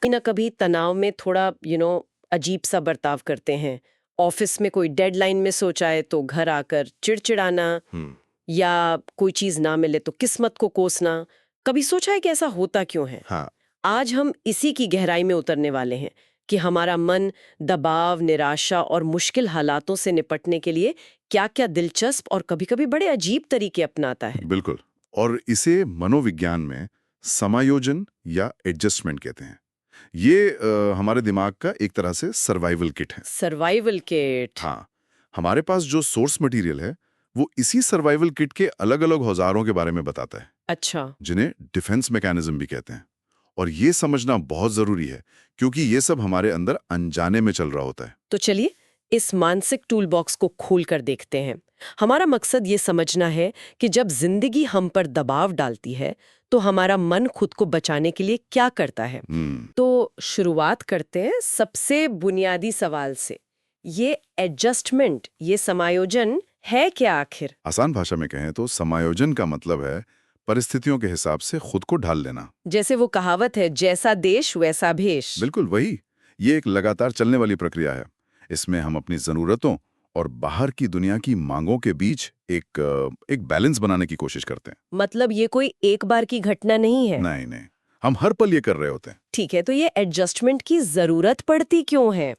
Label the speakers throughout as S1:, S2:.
S1: कहीं ना कभी तनाव में थोड़ा अजीब सा बर्ताव करते हैं। ऑफिस में कोई डेडलाइन में सोचा है तो घर आकर चिड़चिड़ाना,
S2: हम्म।
S1: या कोई चीज ना मिले तो किस्मत को कोसना। कभी सोचा है कि ऐसा होता क्यों है?
S2: हाँ।
S1: आज हम इसी की गहराई में उतरने वाले हैं कि हमारा मन दबाव, निराशा और मुश्किल हालातों से निपटने के लिए क्या-क्या दिलचस्प और कभी-कभी बड़े अजीब तरीके अपनाता है।
S2: बिल्कुल। और इसे मनोविज्ञान में समायोजन या एडजस्टमेंट कहते हैं। ये हमारे दिमाग का एक तरह से सर्वाइवल किट है।
S1: Survival kit.
S2: हाँ, हमारे पास जो सोर्स मटेरियल है वो इसी सर्वाइवल किट के अलग-अलग औजारों के बारे में बताता है,
S1: अच्छा।
S2: जिन्हें डिफेंस मैकेनिज्म भी कहते हैं। और ये समझना बहुत जरूरी है क्योंकि ये सब हमारे अंदर अनजाने में चल रहा होता है।
S1: तो चलिए इस मानसिक टूल बॉक्स को खोल कर देखते हैं। हमारा मकसद ये समझना है कि जब जिंदगी हम पर दबाव डालती है तो हमारा मन खुद को बचाने के लिए क्या करता है।
S2: हम्म।
S1: तो शुरुआत करते हैं सबसे बुनियादी सवाल से। ये एडजस्टमेंट, ये समायोजन है क्या आखिर?
S2: आसान भाषा में कहें तो समायोजन का मतलब है परिस्थितियों के हिसाब से खुद को ढाल लेना।
S1: जैसे वो कहावत है, जैसा देश वैसा भेष।
S2: बिल्कुल वही। ये एक लगातार चलने वाली प्रक्रिया है। इसमें हम अपनी जरूरतों और बाहर की दुनिया की मांगों के बीच एक बैलेंस बनाने की कोशिश करते हैं।
S1: मतलब ये कोई एक बार की घटना नहीं है।
S2: नहीं नहीं, हम हर पल ये कर रहे होते हैं।
S1: ठीक है, तो ये एडजस्टमेंट की जरूरत पड़ती क्यों है?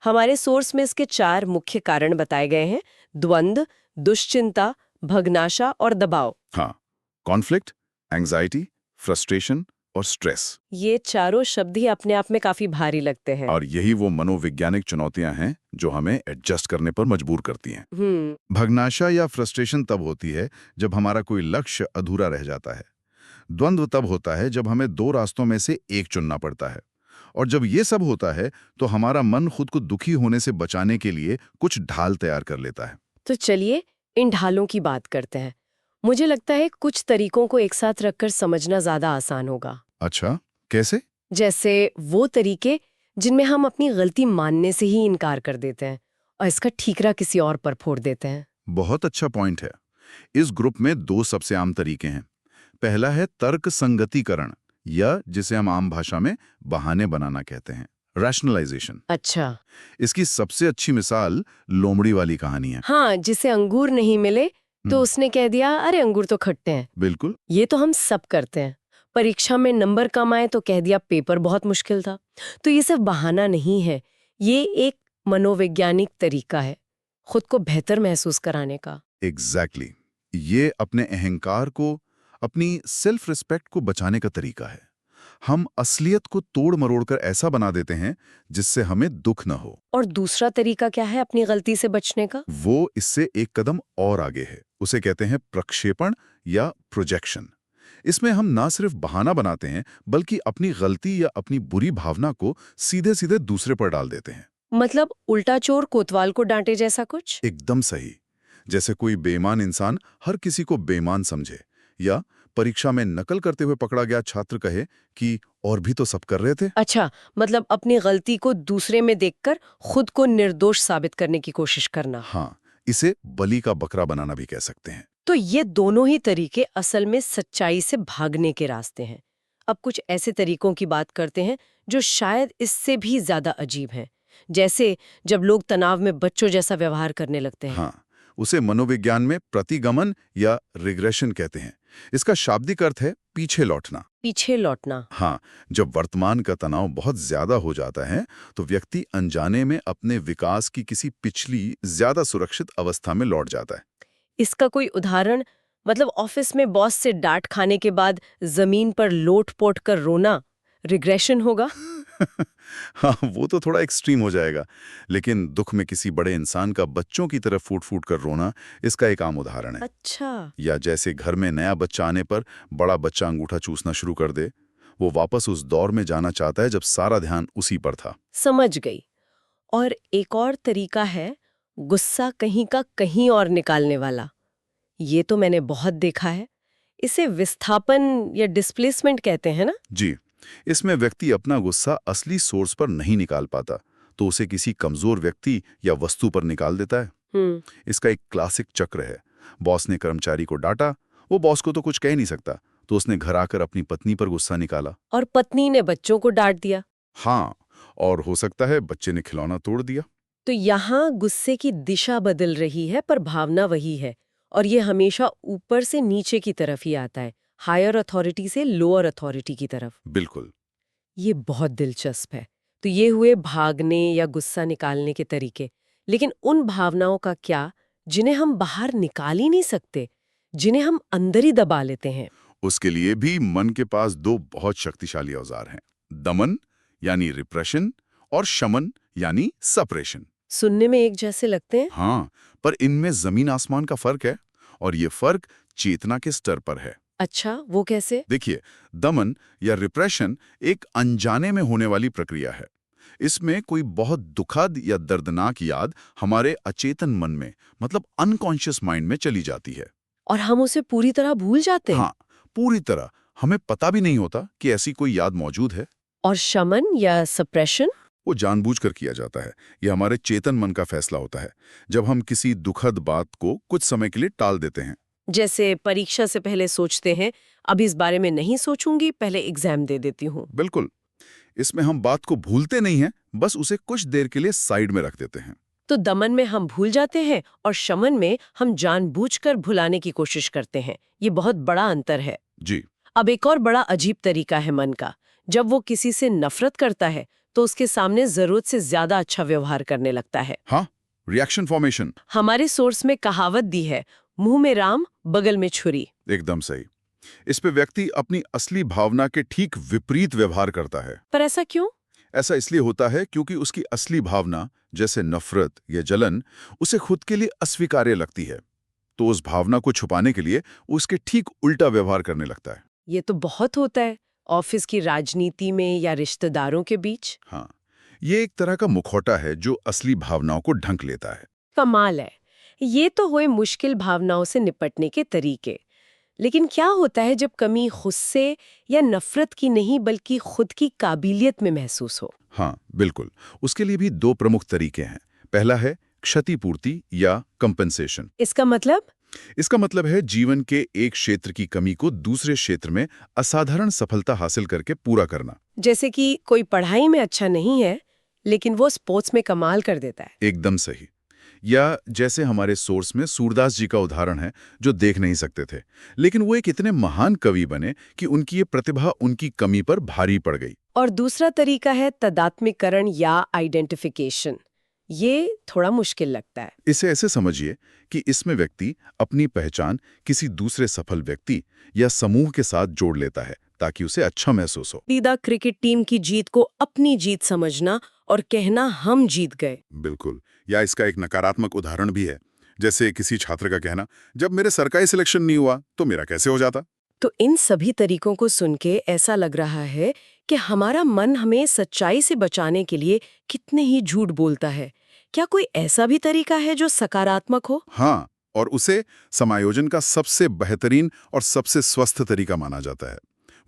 S1: हमारे सोर्स में इसके 4 मुख्य कारण बताए गए हैं: द्वंद्व, दुश्चिंता, भग्नाशा और दबाव।
S2: हाँ, कॉन्फ्लिक्ट, एंग्जाइटी, फ्रस्ट्रेशन और स्ट्रेस।
S1: ये चारों शब्द ही अपने आप में काफी भारी लगते हैं।
S2: और यही वो मनोवैज्ञानिक चुनौतियां हैं जो हमें एडजस्ट करने पर मजबूर करती हैं। भग्नाशा या फ्रस्ट्रेशन तब होती है जब हमारा कोई लक्ष्य अधूरा रह जाता है। द्वंद्व तब होता है जब हमें 2 रास्तों में से एक चुनना पड़ता है। और जब ये सब होता है तो हमारा मन खुद को दुखी होने से बचाने के लिए कुछ ढाल तैयार कर लेता है।
S1: तो चलिए इन ढालों की बात करते हैं। मुझे लगता है कुछ तरीकों को एक साथ रखकर समझना ज्यादा आसान होगा।
S2: अच्छा, कैसे?
S1: जैसे वो तरीके जिनमें हम अपनी गलती मानने से ही इनकार कर देते हैं और इसका ठीकरा किसी और पर फोड़ देते हैं।
S2: बहुत अच्छा पॉइंट है। इस ग्रुप में 2 सबसे आम तरीके हैं। पहला है तर्क संगतिकरण, या जिसे हम आम भाषा में बहाने बनाना कहते हैं, रैशनलाइजेशन।
S1: अच्छा।
S2: इसकी सबसे अच्छी मिसाल लोमड़ी वाली कहानी है।
S1: हाँ, जिसे अंगूर नहीं मिले तो उसने कह दिया, अरे अंगूर तो खट्टे हैं।
S2: बिल्कुल।
S1: ये तो हम सब करते हैं। परीक्षा में नंबर कम आए तो कह दिया पेपर बहुत मुश्किल था। तो ये सिर्फ बहाना नहीं है, ये एक मनोवैज्ञानिक तरीका है खुद को बेहतर महसूस कराने का।
S2: एग्जैक्टली। ये अपने अहंकार को, अपनी सेल्फ रिस्पेक्ट को बचाने का तरीका है। हम असलियत को तोड़ मरोड़ कर ऐसा बना देते हैं जिससे हमें दुख न हो।
S1: और दूसरा तरीका क्या है अपनी गलती से बचने का?
S2: वो इससे एक कदम और आगे है। उसे कहते हैं प्रक्षेपण या प्रोजेक्शन। इसमें हम ना सिर्फ बहाना बनाते हैं बल्कि अपनी गलती या अपनी बुरी भावना को सीधे सीधे दूसरे पर डाल देते हैं।
S1: मतलब उल्टा चोर कोतवाल को डांटे जैसा कुछ?
S2: एकदम सही। जैसे कोई बेईमान इंसान हर किसी को बेईमान समझे, या परीक्षा में नकल करते हुए पकड़ा गया छात्र कहे कि और भी तो सब कर रहे थे।
S1: अच्छा, मतलब अपनी गलती को दूसरे में देखकर खुद को निर्दोष साबित करने की कोशिश करना।
S2: हाँ, इसे बलि का बकरा बनाना भी कह सकते हैं।
S1: तो ये दोनों ही तरीके असल में सच्चाई से भागने के रास्ते हैं। अब कुछ ऐसे तरीकों की बात करते हैं जो शायद इससे भी ज्यादा अजीब हैं। जैसे जब लोग तनाव में बच्चों जैसा व्यवहार करने लगते हैं।
S2: हाँ, उसे मनोविज्ञान में प्रतिगमन या रिग्रेशन कहते हैं। इसका शाब्दिक अर्थ है पीछे लौटना।
S1: पीछे लौटना।
S2: हाँ, जब वर्तमान का तनाव बहुत ज्यादा हो जाता है तो व्यक्ति अनजाने में अपने विकास की किसी पिछली ज्यादा सुरक्षित अवस्था में लौट जाता है।
S1: इसका कोई उदाहरण? मतलब ऑफिस में बॉस से डांट खाने के बाद जमीन पर लोट-पोट कर रोना रिग्रेशन होगा?
S2: हाँ, वो तो थोड़ा एक्सट्रीम हो जाएगा। लेकिन दुख में किसी बड़े इंसान का बच्चों की तरफ फूट फूट कर रोना इसका एक आम उदाहरण है।
S1: अच्छा।
S2: या जैसे घर में नया बच्चा आने पर बड़ा बच्चा अंगूठा चूसना शुरू कर दे, वो वापस उस दौर में जाना चाहता है जब सारा ध्यान उसी पर था।
S1: समझ गई। और एक और तरीका है गुस्सा कहीं का कहीं और निकालने वाला। ये तो मैंने बहुत देखा है। इसे विस्थापन या डिस्प्लेसमेंट कहते हैं ना?
S2: जी, इसमें व्यक्ति अपना गुस्सा असली सोर्स पर नहीं निकाल पाता तो उसे किसी कमजोर व्यक्ति या वस्तु पर निकाल देता है। इसका एक क्लासिक चक्र है। बॉस ने कर्मचारी को डांटा, वो बॉस को तो कुछ कह नहीं सकता, तो उसने घर आकर अपनी पत्नी पर गुस्सा निकाला।
S1: और पत्नी ने बच्चों को डांट दिया।
S2: हाँ, और हो सकता है बच्चे ने खिलौना तोड़ दिया।
S1: तो यहाँ गुस्से की दिशा बदल रही है पर भावना वही है, और ये हमेशा ऊपर से नीचे की तरफ ही आता है, हायर अथॉरिटी से लोअर अथॉरिटी की तरफ।
S2: बिल्कुल।
S1: ये बहुत दिलचस्प है। तो ये हुए भागने या गुस्सा निकालने के तरीके, लेकिन उन भावनाओं का क्या जिन्हें हम बाहर निकाल ही नहीं सकते, जिन्हें हम अंदर ही दबा लेते हैं?
S2: उसके लिए भी मन के पास दो बहुत शक्तिशाली औजार हैं, दमन यानी रिप्रेशन और शमन यानी सप्रेशन।
S1: सुनने में एक जैसे लगते हैं।
S2: हाँ, पर इनमें जमीन आसमान का फर्क है, और ये फर्क चेतना के स्तर पर है।
S1: अच्छा, वो कैसे?
S2: देखिए, दमन या रिप्रेशन एक अनजाने में होने वाली प्रक्रिया है। इसमें कोई बहुत दुखद या दर्दनाक याद हमारे अचेतन मन में, मतलब अनकॉन्शियस माइंड में चली जाती है।
S1: और हम उसे पूरी तरह भूल जाते हैं।
S2: हाँ, पूरी तरह। हमें पता भी नहीं होता कि ऐसी कोई याद मौजूद है।
S1: और शमन या सप्रेशन?
S2: वो जानबूझकर किया जाता है। ये हमारे चेतन मन का फैसला होता है, जब हम किसी दुखद बात को कुछ समय के लिए टाल देते हैं।
S1: जैसे परीक्षा से पहले सोचते हैं, अब इस बारे में नहीं सोचूंगी, पहले एग्जाम दे देती हूँ।
S2: बिल्कुल। इसमें हम बात को भूलते नहीं हैं, बस उसे कुछ देर के लिए साइड में रख देते हैं।
S1: तो दमन में हम भूल जाते हैं और शमन में हम जानबूझकर भुलाने की कोशिश करते हैं। ये बहुत बड़ा अंतर है।
S2: जी।
S1: अब एक और बड़ा अजीब तरीका है मन का। जब वो किसी से नफरत करता है तो उसके सामने जरूरत से ज्यादा अच्छा व्यवहार करने लगता है।
S2: हाँ, रिएक्शन फॉर्मेशन।
S1: हमारे सोर्स में कहावत दी है, मुंह में राम बगल में छुरी।
S2: एकदम सही। इस पे व्यक्ति अपनी असली भावना के ठीक विपरीत व्यवहार करता है।
S1: पर ऐसा क्यों?
S2: ऐसा इसलिए होता है क्योंकि उसकी असली भावना, जैसे नफरत या जलन, उसे खुद के लिए अस्वीकार्य लगती है। तो उस भावना को छुपाने के लिए वो उसके ठीक उल्टा व्यवहार करने लगता है।
S1: ये तो बहुत होता है, ऑफिस की राजनीति में या रिश्तेदारों के बीच।
S2: हाँ, ये एक तरह का मुखौटा है जो असली भावनाओं को ढक लेता है।
S1: कमाल है। ये तो हुए मुश्किल भावनाओं से निपटने के तरीके। लेकिन क्या होता है जब कमी गुस्से या नफरत की नहीं बल्कि खुद की काबिलियत में महसूस हो?
S2: हाँ, बिल्कुल। उसके लिए भी दो प्रमुख तरीके हैं। पहला है क्षतिपूर्ति या कंपेंसेशन।
S1: इसका मतलब?
S2: इसका मतलब है जीवन के एक क्षेत्र की कमी को दूसरे क्षेत्र में असाधारण सफलता हासिल करके पूरा करना।
S1: जैसे कि कोई पढ़ाई में अच्छा नहीं है लेकिन वो स्पोर्ट्स में कमाल कर देता है।
S2: एकदम सही। या जैसे हमारे सोर्स में सूरदास जी का उदाहरण है, जो देख नहीं सकते थे, लेकिन वो एक इतने महान कवि बने कि उनकी ये प्रतिभा उनकी कमी पर भारी पड़ गई।
S1: और दूसरा तरीका है तदात्मीकरण या आइडेंटिफिकेशन। ये थोड़ा मुश्किल लगता है।
S2: इसे ऐसे समझिए कि इसमें व्यक्ति अपनी पहचान किसी दूसरे सफल व्यक्ति या समूह के साथ जोड़ लेता है ताकि उसे अच्छा महसूस हो।
S1: सीधा क्रिकेट टीम की जीत को अपनी जीत समझना और कहना हम जीत गए।
S2: बिल्कुल। या इसका एक नकारात्मक उदाहरण भी है, जैसे किसी छात्र का कहना, जब मेरे सरकारी सिलेक्शन नहीं हुआ तो मेरा कैसे हो जाता।
S1: तो इन सभी तरीकों को सुन के ऐसा लग रहा है कि हमारा मन हमें सच्चाई से बचाने के लिए कितने ही झूठ बोलता है। क्या कोई ऐसा भी तरीका है जो सकारात्मक हो?
S2: हाँ, और उसे समायोजन का सबसे बेहतरीन और सबसे स्वस्थ तरीका माना जाता है।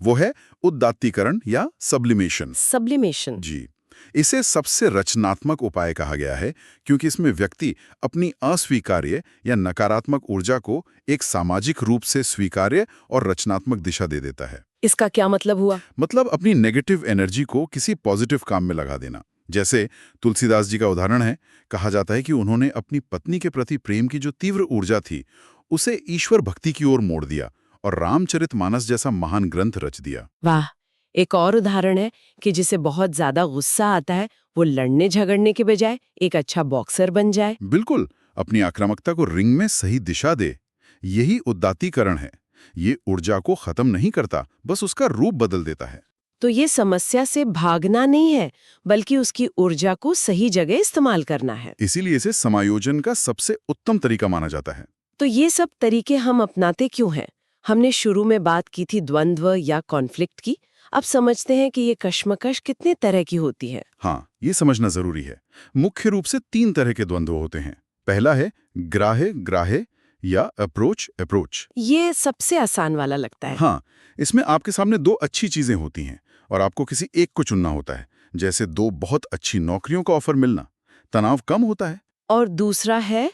S2: वो है उदात्तीकरण या सब्लिमेशन।
S1: सब्लिमेशन।
S2: जी, इसे सबसे रचनात्मक उपाय कहा गया है क्योंकि इसमें व्यक्ति अपनी अस्वीकार्य या नकारात्मक ऊर्जा को एक सामाजिक रूप से स्वीकार्य और रचनात्मक दिशा दे देता है।
S1: इसका क्या मतलब हुआ?
S2: मतलब अपनी नेगेटिव एनर्जी को किसी पॉजिटिव काम में लगा देना। जैसे तुलसीदास जी का उदाहरण है, कहा जाता है कि उन्होंने अपनी पत्नी के प्रति प्रेम की जो तीव्र ऊर्जा थी उसे ईश्वर भक्ति की ओर मोड़ दिया और रामचरितमानस जैसा महान ग्रंथ रच दिया।
S1: वाह। एक और उदाहरण है कि जिसे बहुत ज्यादा गुस्सा आता है वो लड़ने झगड़ने के बजाय एक अच्छा बॉक्सर बन जाए।
S2: बिल्कुल, अपनी आक्रामकता को रिंग में सही दिशा दे। यही उदात्तीकरण है। ये ऊर्जा को खत्म नहीं करता, बस उसका रूप बदल देता है।
S1: तो ये समस्या से भागना नहीं है बल्कि उसकी ऊर्जा को सही जगह इस्तेमाल करना है।
S2: इसीलिए इसे समायोजन का सबसे उत्तम तरीका माना जाता है।
S1: तो ये सब तरीके हम अपनाते क्यों हैं? हमने शुरू में बात की थी द्वंद्व या कॉन्फ्लिक्ट की। अब समझते हैं कि ये कश्मकश कितने तरह की होती है।
S2: हाँ, ये समझना जरूरी है। मुख्य रूप से 3 तरह के द्वंद्व होते हैं। पहला है ग्राह्य ग्राह्य या अप्रोच अप्रोच।
S1: ये सबसे आसान वाला लगता है।
S2: हाँ, इसमें आपके सामने 2 अच्छी चीजें होती हैं और आपको किसी एक को चुनना होता है। जैसे 2 बहुत अच्छी नौकरियों का ऑफर मिलना। तनाव कम होता है।
S1: और दूसरा है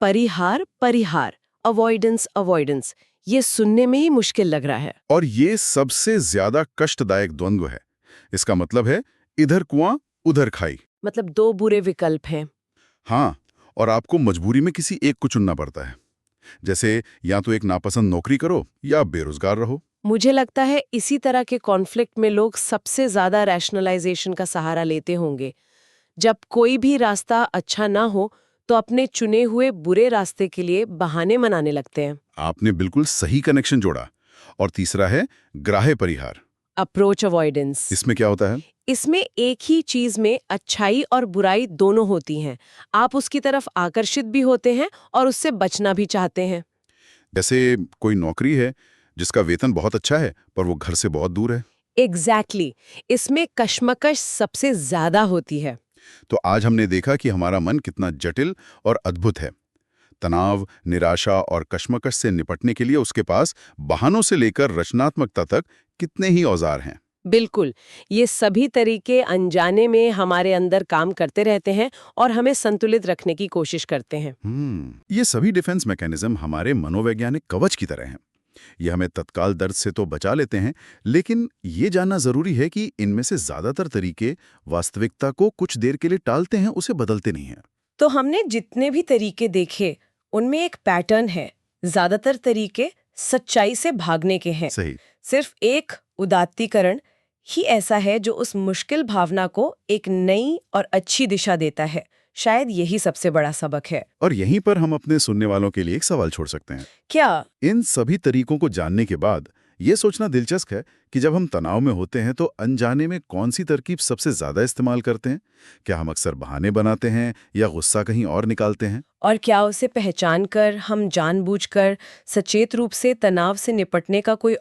S1: परिहार परिहार, अवॉइडेंस अवॉइडेंस। ये सुनने में ही मुश्किल लग रहा है।
S2: और ये सबसे ज्यादा कष्टदायक द्वंद्व है। इसका मतलब है इधर कुआं उधर खाई।
S1: मतलब दो बुरे विकल्प हैं।
S2: हाँ, और आपको मजबूरी में किसी एक को चुनना पड़ता है। जैसे या तो एक नापसंद नौकरी करो या बेरोजगार रहो।
S1: मुझे लगता है इसी तरह के कॉन्फ्लिक्ट में लोग सबसे ज्यादा रैशनलाइजेशन का सहारा लेते होंगे। जब कोई भी रास्ता अच्छा ना हो तो अपने चुने हुए बुरे रास्ते के लिए बहाने बनाने लगते हैं।
S2: आपने बिल्कुल सही कनेक्शन जोड़ा। और तीसरा है ग्राह्य परिहार।
S1: Approach avoidance.
S2: इसमें क्या होता है?
S1: इसमें एक ही चीज में अच्छाई और बुराई दोनों होती हैं। आप उसकी तरफ आकर्षित भी होते हैं और उससे बचना भी चाहते हैं।
S2: जैसे कोई नौकरी है जिसका वेतन बहुत अच्छा है पर वो घर से बहुत दूर है।
S1: एग्जैक्टली इसमें कश्मकश सबसे ज्यादा होती है।
S2: तो आज हमने देखा कि हमारा मन कितना जटिल और अद्भुत है। तनाव, निराशा और कश्मकश से निपटने के लिए उसके पास बहानों से लेकर रचनात्मकता तक कितने ही औजार हैं।
S1: बिल्कुल, ये सभी तरीके अनजाने में हमारे अंदर काम करते रहते हैं और हमें संतुलित रखने की कोशिश करते हैं।
S2: ये सभी डिफेंस मैकेनिज्म हमारे मनोवैज्ञानिक कवच की तरह हैं। ये हमें तत्काल दर्द से तो बचा लेते हैं, लेकिन ये जानना जरूरी है कि इनमें से ज्यादातर तरीके वास्तविकता को कुछ देर के लिए टालते हैं, उसे बदलते नहीं हैं।
S1: तो हमने जितने भी तरीके देखे, उनमें एक पैटर्न है। ज्यादातर तरीके सच्चाई से भागने के हैं।
S2: सही।
S1: सिर्फ एक उदात्तीकरण ही ऐसा है जो उस मुश्किल भावना को एक नई और अच्छी दिशा देता है। शायद यही सबसे बड़ा सबक है।
S2: और यहीं पर हम अपने सुनने वालों के लिए एक सवाल छोड़ सकते हैं।
S1: क्या?
S2: इन सभी तरीकों को जानने के बाद ये सोचना दिलचस्प है कि जब हम तनाव में होते हैं तो अनजाने में कौन सी तरकीब सबसे ज्यादा इस्तेमाल करते हैं? क्या हम अक्सर बहाने बनाते हैं या गुस्सा कहीं और निकालते हैं?
S1: और क्या उसे पहचान कर हम जानबूझकर सचेत रूप से तनाव से निपटने का कोई